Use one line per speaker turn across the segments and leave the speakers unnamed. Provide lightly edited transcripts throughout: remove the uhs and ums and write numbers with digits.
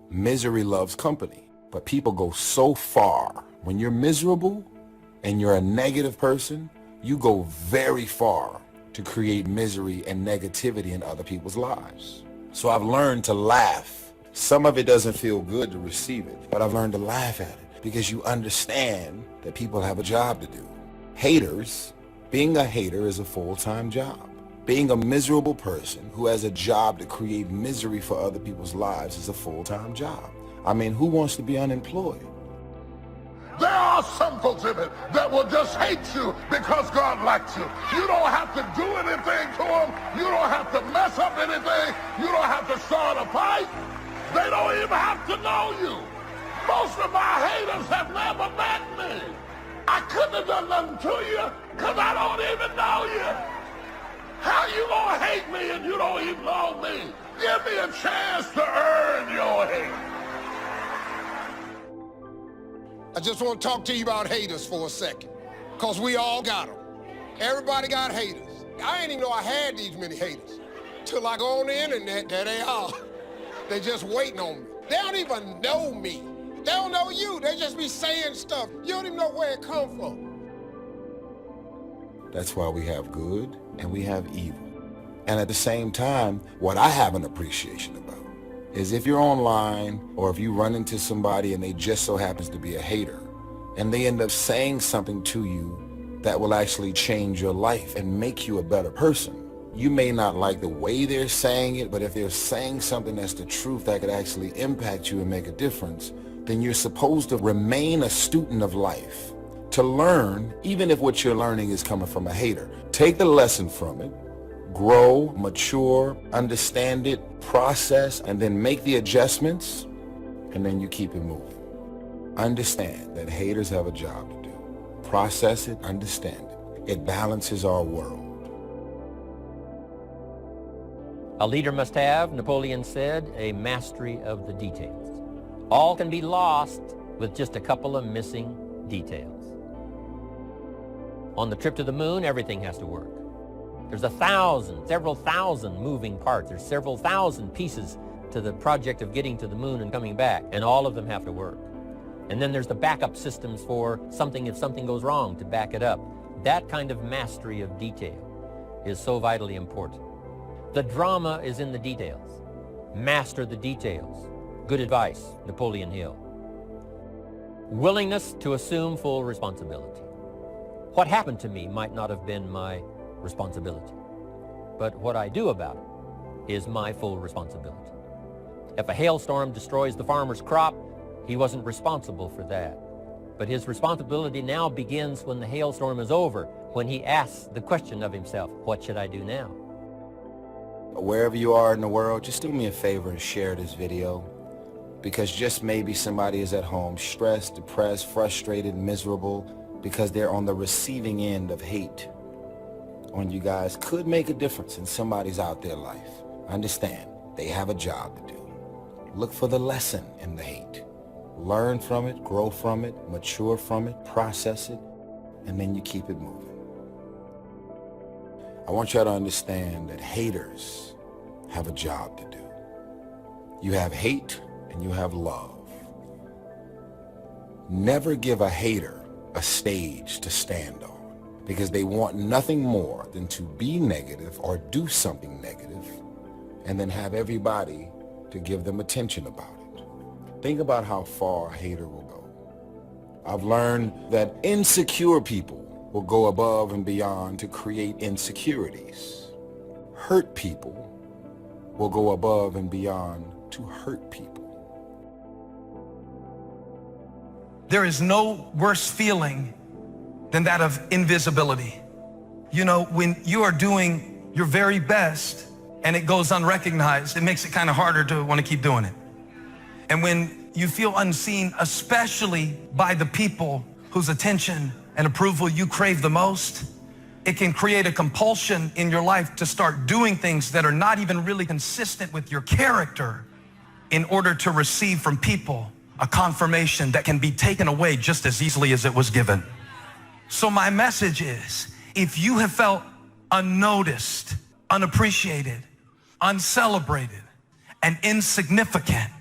Misery loves company, but people go so far. When you're miserable and you're a negative person, you go very far to create misery and negativity in other people's lives. So I've learned to laugh. Some of it doesn't feel good to receive it, but I've learned to laugh at it because you understand that people have a job to do. Haters, being a hater is a full-time job. Being a miserable person who has a job to create misery for other people's lives is a full-time job. I mean, who wants to be unemployed?
There are some folks in it that will just hate you because God likes you. You don't have to do anything to them. You don't have to mess up anything. You don't have to start a fight. They don't even have to know you. Most of my haters have never met me. I couldn't have done nothing to you because I don't even know you. How you gonna hate me and you don't even know me? Give me a chance to earn your hate.
I just want to talk to you about haters for a second, because we all got them. Everybody got haters. I didn't even know I had these many haters. Till I go on the internet, there they are. They just waiting on me. They don't even know me. They don't know you. They just be saying stuff. You don't even know where it come from.
That's why we have good and we have evil. And at the same time, what I have an appreciation about is if you're online or if you run into somebody and they just so happens to be a hater and they end up saying something to you that will actually change your life and make you a better person. You may not like the way they're saying it, but if they're saying something that's the truth that could actually impact you and make a difference, then you're supposed to remain a student of life, to learn, even if what you're learning is coming from a hater. Take the lesson from it, grow, mature, understand it, process, and then make the adjustments, and then you keep it moving. Understand that haters have a job to do. Process it, understand it. It balances our world.
A leader must have, Napoleon said, a mastery of the details. All can be lost with just a couple of missing details. On the trip to the moon, everything has to work. There's several thousand moving parts. There's several thousand pieces to the project of getting to the moon and coming back, and all of them have to work. And then there's the backup systems for something if something goes wrong to back it up. That kind of mastery of detail is so vitally important. The drama is in the details. Master the details. Good advice, Napoleon Hill. Willingness to assume full responsibility. What happened to me might not have been my responsibility, but what I do about it is my full responsibility. If a hailstorm destroys the farmer's crop, he wasn't responsible for that. But his responsibility now begins when the hailstorm is over, when he asks the question of himself, what should I do now?
Wherever you are in the world, just do me a favor and share this video, because just maybe somebody is at home stressed, depressed, frustrated, miserable, because they're on the receiving end of hate on you guys. Could make a difference in somebody's out there life. Understand, they have a job to do. Look for the lesson in the hate. Learn from it, grow from it, mature from it, process it, and then you keep it moving. I want y'all to understand that haters have a job to do. You have hate and you have love. Never give a hater a stage to stand on, because they want nothing more than to be negative or do something negative and then have everybody to give them attention about it. Think about how far a hater will go. I've learned that insecure people will go above and beyond to create insecurities. Hurt people will go above and beyond to hurt people.
There is no worse feeling than that of invisibility. You know, when you are doing your very best and it goes unrecognized, it makes it kind of harder to want to keep doing it. And when you feel unseen, especially by the people whose attention and approval you crave the most, it can create a compulsion in your life to start doing things that are not even really consistent with your character in order to receive from people a confirmation that can be taken away just as easily as it was given. So my message is, if you have felt unnoticed unappreciated, uncelebrated, and insignificant.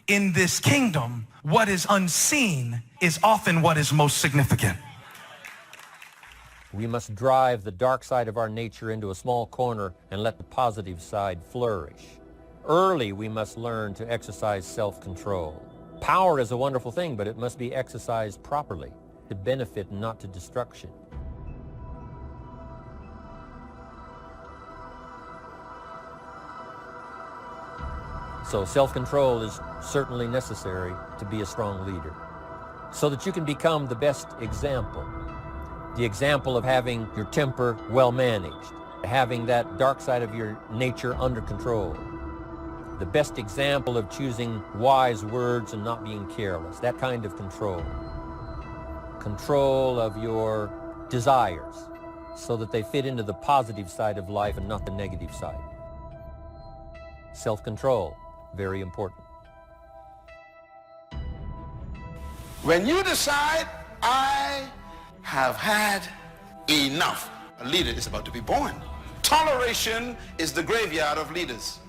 In this kingdom, what is unseen is often what is most significant.
We must drive the dark side of our nature into a small corner and let the positive side flourish. Early, we must learn to exercise self-control. Power is a wonderful thing, but it must be exercised properly, to benefit and not to destruction. So self-control is certainly necessary to be a strong leader, so that you can become the best example. The example of having your temper well managed, having that dark side of your nature under control. The best example of choosing wise words and not being careless, that kind of control. Control of your desires so that they fit into the positive side of life and not the negative side. Self-control, very important.
When you decide, I have had enough, a leader is about to be born. Toleration is the graveyard of leaders.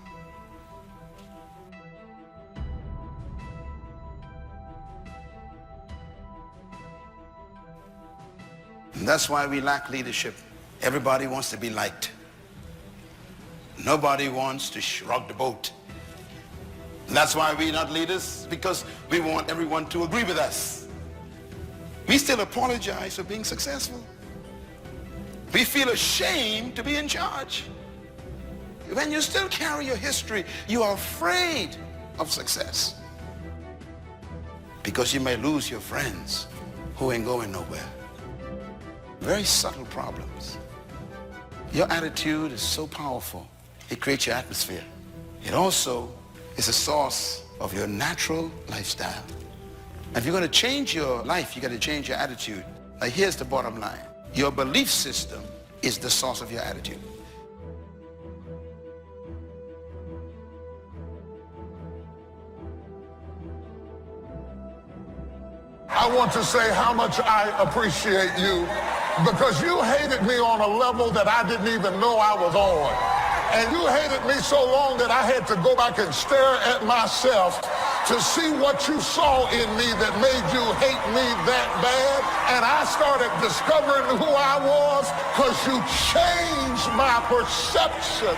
And that's why we lack leadership. Everybody wants to be liked. Nobody wants to rock the boat. And that's why we're not leaders, because we want everyone to agree with us. We still apologize for being successful. We feel ashamed to be in charge. When you still carry your history, you are afraid of success, because you may lose your friends who ain't going nowhere. Very subtle problems. Your attitude is so powerful. It creates your atmosphere. It also is a source of your natural lifestyle. And if you're going to change your life, you got to change your attitude. Now here's the bottom line. Your belief system is the source of your attitude.
I want to say how much I appreciate you, because you hated me on a level that I didn't even know I was on. And you hated me so long that I had to go back and stare at myself to see what you saw in me that made you hate me that bad. And I started discovering who I was because you changed my perception.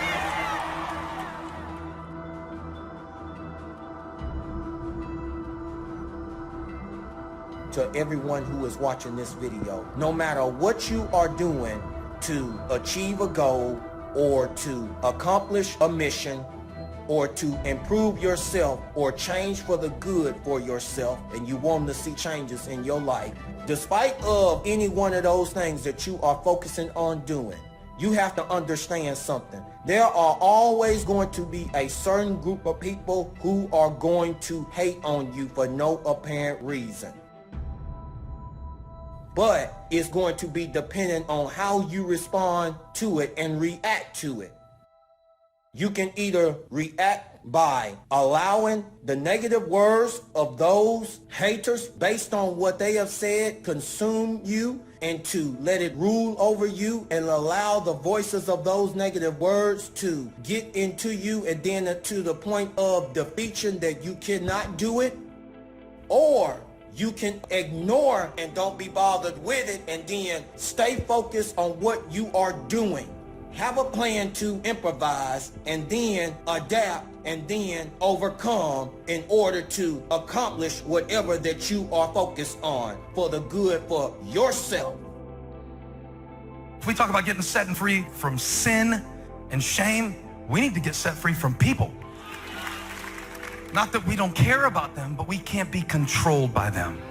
To everyone who is watching this video, no matter what you are doing to achieve a goal or to accomplish a mission or to improve yourself or change for the good for yourself, and you want to see changes in your life, despite of any one of those things that you are focusing on doing, you have to understand something. There are always going to be a certain group of people who are going to hate on you for no apparent reason. But it's going to be dependent on how you respond to it and react to it. You can either react by allowing the negative words of those haters based on what they have said consume you, and to let it rule over you and allow the voices of those negative words to get into you, and then to the point of defeation that you cannot do it. Or you can ignore and don't be bothered with it, and then stay focused on what you are doing. Have a plan to improvise, and then adapt, and then overcome in order to accomplish whatever that you are focused on for the good for yourself.
If we talk about getting set and free from sin and shame, we need to get set free from people. Not that we don't care about them, but we can't be controlled by them.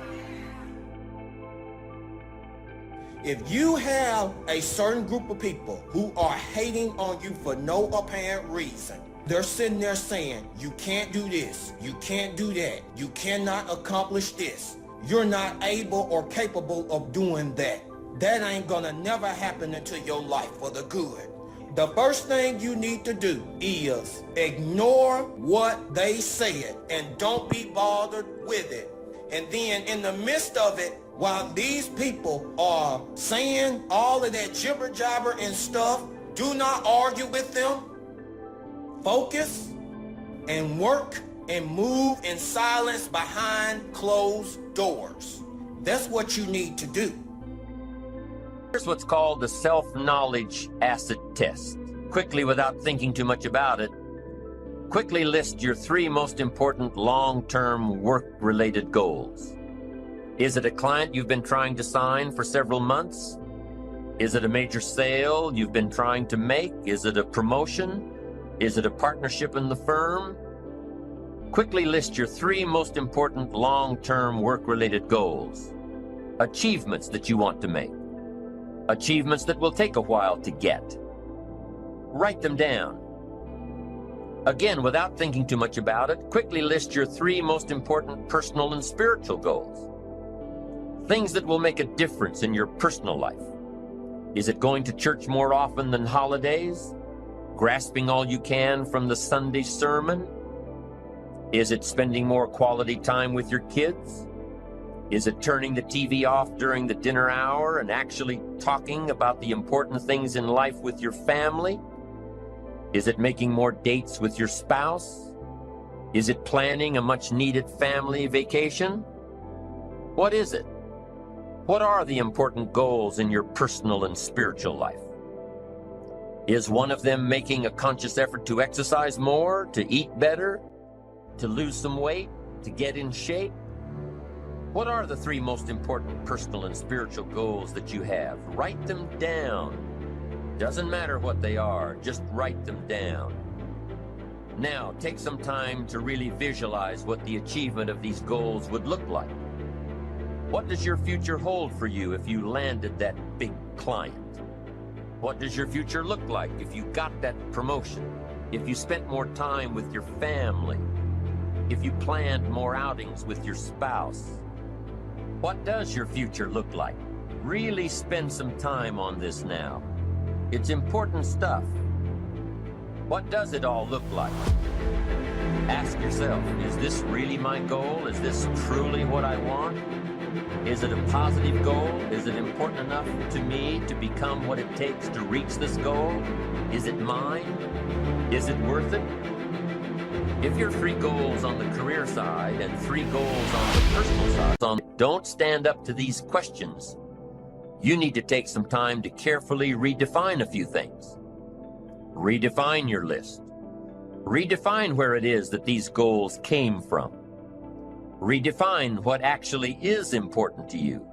If you have a certain group of people who are hating on you for no apparent reason, they're sitting there saying, you can't do this, you can't do that, you cannot accomplish this, you're not able or capable of doing that. That ain't gonna never happen into your life for the good. The first thing you need to do is ignore what they said and don't be bothered with it. And then in the midst of it, while these people are saying all of that jibber jabber and stuff, Do not argue with them. Focus and work and move in silence behind closed doors. That's what you need to do.
Here's what's called the self-knowledge acid test. Quickly, without thinking too much about it, quickly list your 3 most important long-term work-related goals. Is it a client you've been trying to sign for several months? Is it a major sale you've been trying to make? Is it a promotion? Is it a partnership in the firm? Quickly list your 3 most important long-term work-related goals. Achievements that you want to make. Achievements that will take a while to get. Write them down. Again, without thinking too much about it, quickly list your 3 most important personal and spiritual goals. Things that will make a difference in your personal life. Is it going to church more often than holidays? Grasping all you can from the Sunday sermon? Is it spending more quality time with your kids? Is it turning the TV off during the dinner hour and actually talking about the important things in life with your family? Is it making more dates with your spouse? Is it planning a much-needed family vacation? What is it? What are the important goals in your personal and spiritual life? Is one of them making a conscious effort to exercise more, to eat better, to lose some weight, to get in shape? What are the 3 most important personal and spiritual goals that you have? Write them down. Doesn't matter what they are, just write them down. Now, take some time to really visualize what the achievement of these goals would look like. What does your future hold for you if you landed that big client? What does your future look like if you got that promotion? If you spent more time with your family? If you planned more outings with your spouse? What does your future look like? Really spend some time on this now. It's important stuff. What does it all look like? Ask yourself, is this really my goal? Is this truly what I want? Is it a positive goal? Is it important enough to me to become what it takes to reach this goal? Is it mine? Is it worth it? If your 3 goals on the career side and 3 goals on the personal side don't stand up to these questions, you need to take some time to carefully redefine a few things. Redefine your list. Redefine where it is that these goals came from. Redefine what actually is important to you.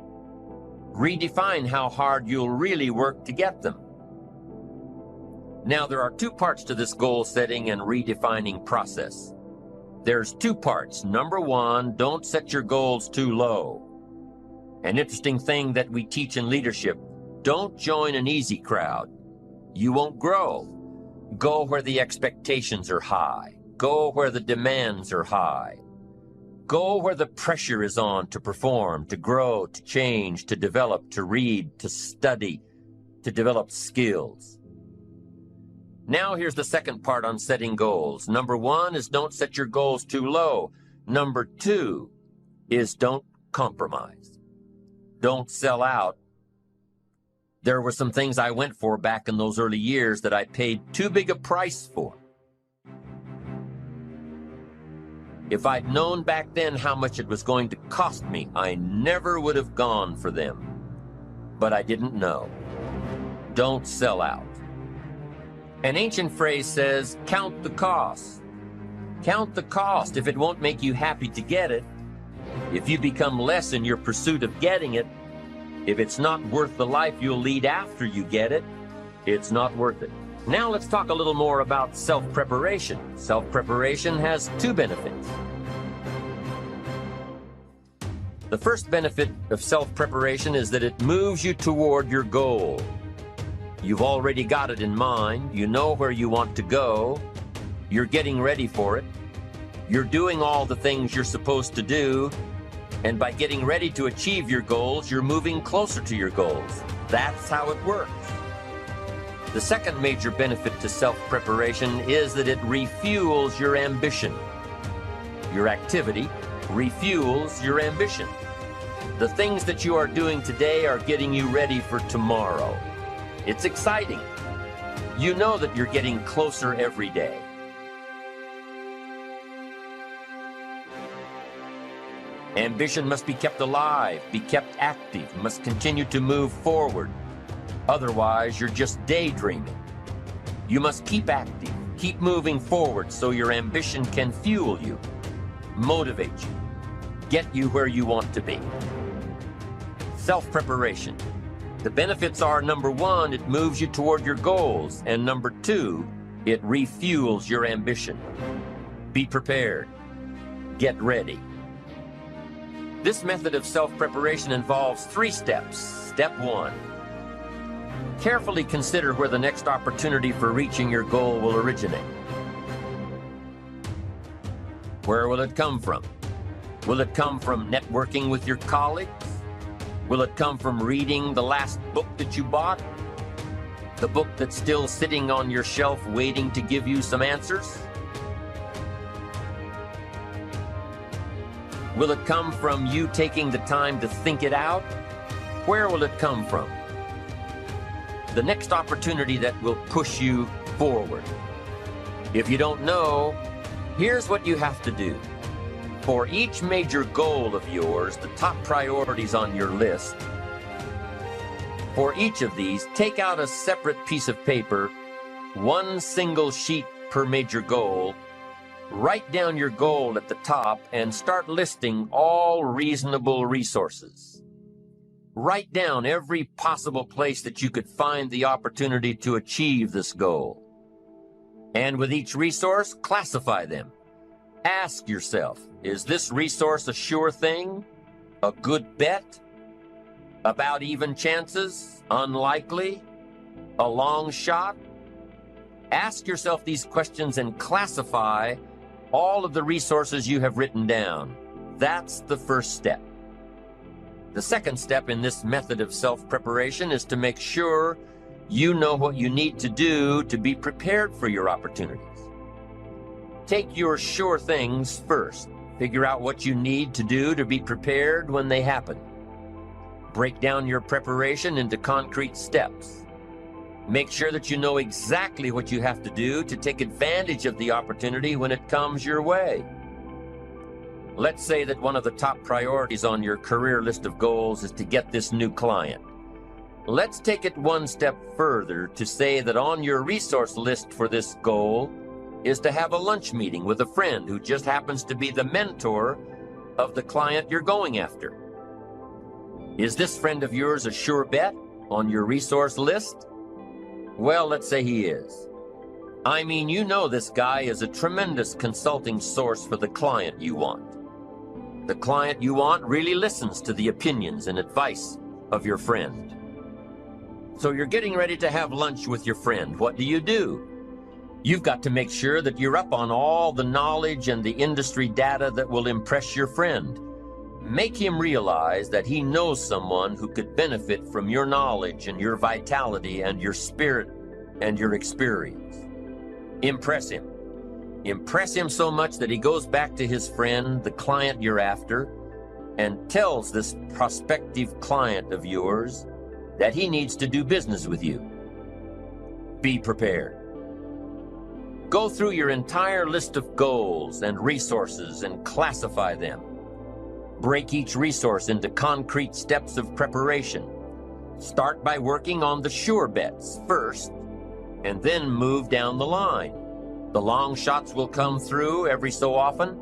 Redefine how hard you'll really work to get them. Now, there are 2 parts to this goal setting and redefining process. There's 2 parts. Number 1, don't set your goals too low. An interesting thing that we teach in leadership, don't join an easy crowd. You won't grow. Go where the expectations are high. Go where the demands are high. Go where the pressure is on to perform, to grow, to change, to develop, to read, to study, to develop skills. Now here's the second part on setting goals. Number 1 is don't set your goals too low. Number 2 is don't compromise. Don't sell out. There were some things I went for back in those early years that I paid too big a price for. If I'd known back then how much it was going to cost me, I never would have gone for them. But I didn't know. Don't sell out. An ancient phrase says, count the cost. Count the cost. If it won't make you happy to get it, if you become less in your pursuit of getting it, if it's not worth the life you'll lead after you get it, it's not worth it. Now let's talk a little more about self-preparation. Self-preparation has 2 benefits. The first benefit of self-preparation is that it moves you toward your goal. You've already got it in mind. You know where you want to go. You're getting ready for it. You're doing all the things you're supposed to do. And by getting ready to achieve your goals, you're moving closer to your goals. That's how it works. The second major benefit to self-preparation is that it refuels your ambition. Your activity refuels your ambition. The things that you are doing today are getting you ready for tomorrow. It's exciting. You know that you're getting closer every day. Ambition must be kept alive, be kept active, must continue to move forward. Otherwise, you're just daydreaming. You must keep active, keep moving forward so your ambition can fuel you, motivate you, get you where you want to be. Self-preparation. The benefits are, number one, it moves you toward your goals, and number two, it refuels your ambition. Be prepared. Get ready. This method of self-preparation involves 3 steps. Step 1. Carefully consider where the next opportunity for reaching your goal will originate. Where will it come from? Will it come from networking with your colleagues? Will it come from reading the last book that you bought? The book that's still sitting on your shelf waiting to give you some answers? Will it come from you taking the time to think it out? Where will it come from? The next opportunity that will push you forward. If you don't know, here's what you have to do. For each major goal of yours, the top priorities on your list, for each of these, take out a separate piece of paper, 1 single sheet per major goal, write down your goal at the top and start listing all reasonable resources. Write down every possible place that you could find the opportunity to achieve this goal. And with each resource, classify them. Ask yourself, is this resource a sure thing? A good bet? About even chances? Unlikely? A long shot? Ask yourself these questions and classify all of the resources you have written down. That's the first step. The second step in this method of self-preparation is to make sure you know what you need to do to be prepared for your opportunities. Take your sure things first. Figure out what you need to do to be prepared when they happen. Break down your preparation into concrete steps. Make sure that you know exactly what you have to do to take advantage of the opportunity when it comes your way. Let's say that one of the top priorities on your career list of goals is to get this new client. Let's take it one step further to say that on your resource list for this goal is to have a lunch meeting with a friend who just happens to be the mentor of the client you're going after. Is this friend of yours a sure bet on your resource list? Well, let's say he is. I mean, you know this guy is a tremendous consulting source for the client you want. The client you want really listens to the opinions and advice of your friend. So you're getting ready to have lunch with your friend. What do? You've got to make sure that you're up on all the knowledge and the industry data that will impress your friend. Make him realize that he knows someone who could benefit from your knowledge and your vitality and your spirit and your experience. Impress him. Impress him so much that he goes back to his friend, the client you're after, and tells this prospective client of yours that he needs to do business with you. Be prepared. Go through your entire list of goals and resources and classify them. Break each resource into concrete steps of preparation. Start by working on the sure bets first, and then move down the line. The long shots will come through every so often,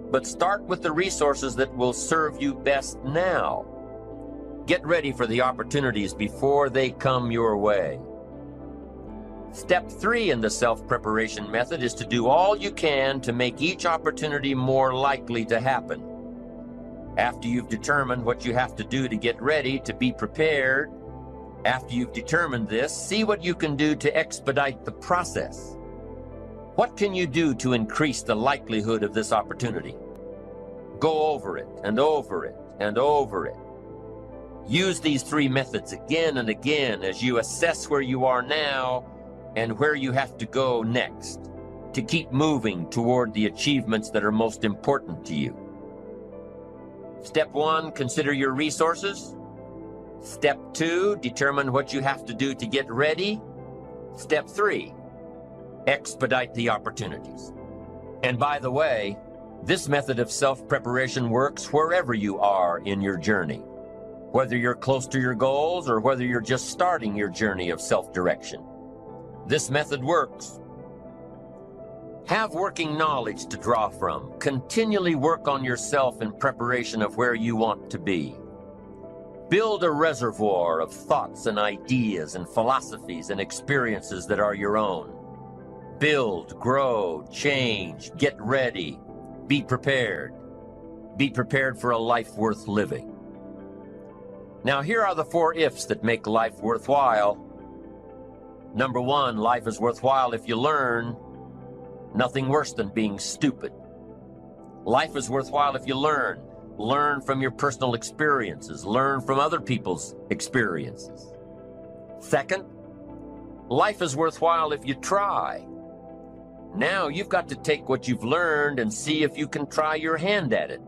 but start with the resources that will serve you best now. Get ready for the opportunities before they come your way. Step 3 in the self-preparation method is to do all you can to make each opportunity more likely to happen. After you've determined what you have to do to get ready, to be prepared, after you've determined this, see what you can do to expedite the process. What can you do to increase the likelihood of this opportunity? Go over it and over it and over it. Use these 3 methods again and again as you assess where you are now and where you have to go next to keep moving toward the achievements that are most important to you. Step 1, consider your resources. Step 2, determine what you have to do to get ready. Step 3, expedite the opportunities. And by the way, this method of self-preparation works wherever you are in your journey, whether you're close to your goals or whether you're just starting your journey of self-direction. This method works. Have working knowledge to draw from. Continually work on yourself in preparation of where you want to be. Build a reservoir of thoughts and ideas and philosophies and experiences that are your own. Build, grow, change, get ready, be prepared. Be prepared for a life worth living. Now here are the 4 ifs that make life worthwhile. Number 1, life is worthwhile if you learn. Nothing worse than being stupid. Life is worthwhile if you learn. Learn from your personal experiences. Learn from other people's experiences. Second, life is worthwhile if you try. Now you've got to take what you've learned and see if you can try your hand at it.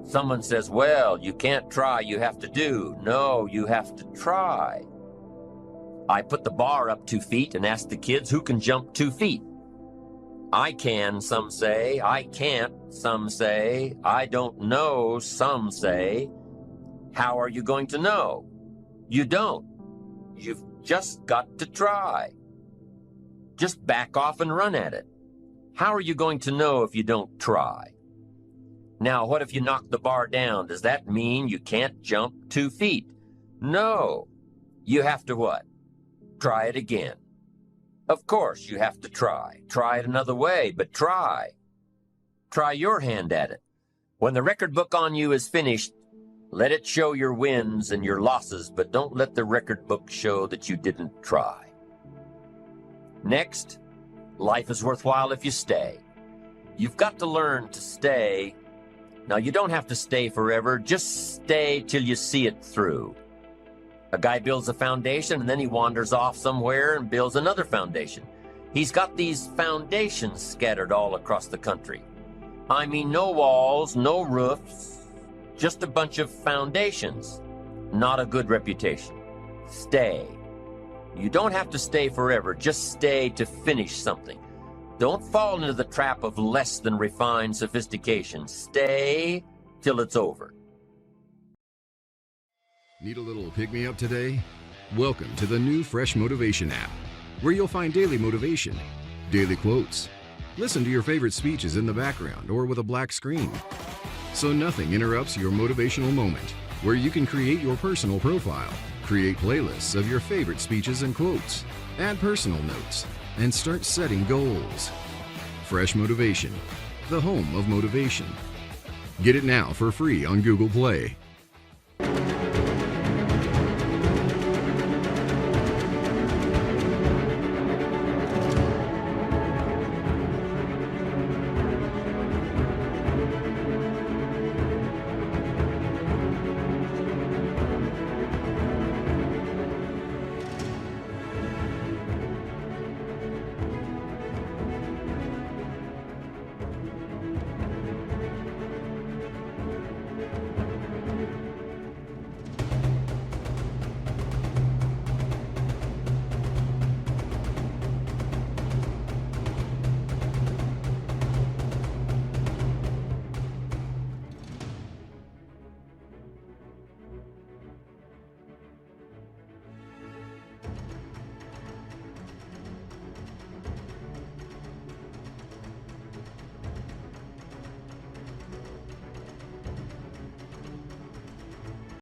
Someone says, well, you can't try, you have to do. No, you have to try. I put the bar up 2 feet and asked the kids who can jump 2 feet. I can, some say. I can't, some say. I don't know, some say. How are you going to know? You don't. You've just got to try. Just back off and run at it. How are you going to know if you don't try? Now, what if you knock the bar down? Does that mean you can't jump 2 feet? No. You have to what? Try it again. Of course, you have to try. Try it another way, but try. Try your hand at it. When the record book on you is finished, let it show your wins and your losses, but don't let the record book show that you didn't try. Next, life is worthwhile if you stay. You've got to learn to stay. Now, you don't have to stay forever. Just stay till you see it through. A guy builds a foundation and then he wanders off somewhere and builds another foundation. He's got these foundations scattered all across the country. I mean, no walls, no roofs, just a bunch of foundations. Not a good reputation. Stay. You don't have to stay forever. Just stay to finish something. Don't fall into the trap of less than refined sophistication. Stay till it's over.
Need a little pick-me-up today? Welcome to the new Fresh Motivation app, where you'll find daily motivation, daily quotes. Listen to your favorite speeches in the background or with a black screen, so nothing interrupts your motivational moment, where you can create your personal profile, create playlists of your favorite speeches and quotes, add personal notes, and start setting goals. Fresh Motivation, the home of motivation. Get it now for free on Google Play.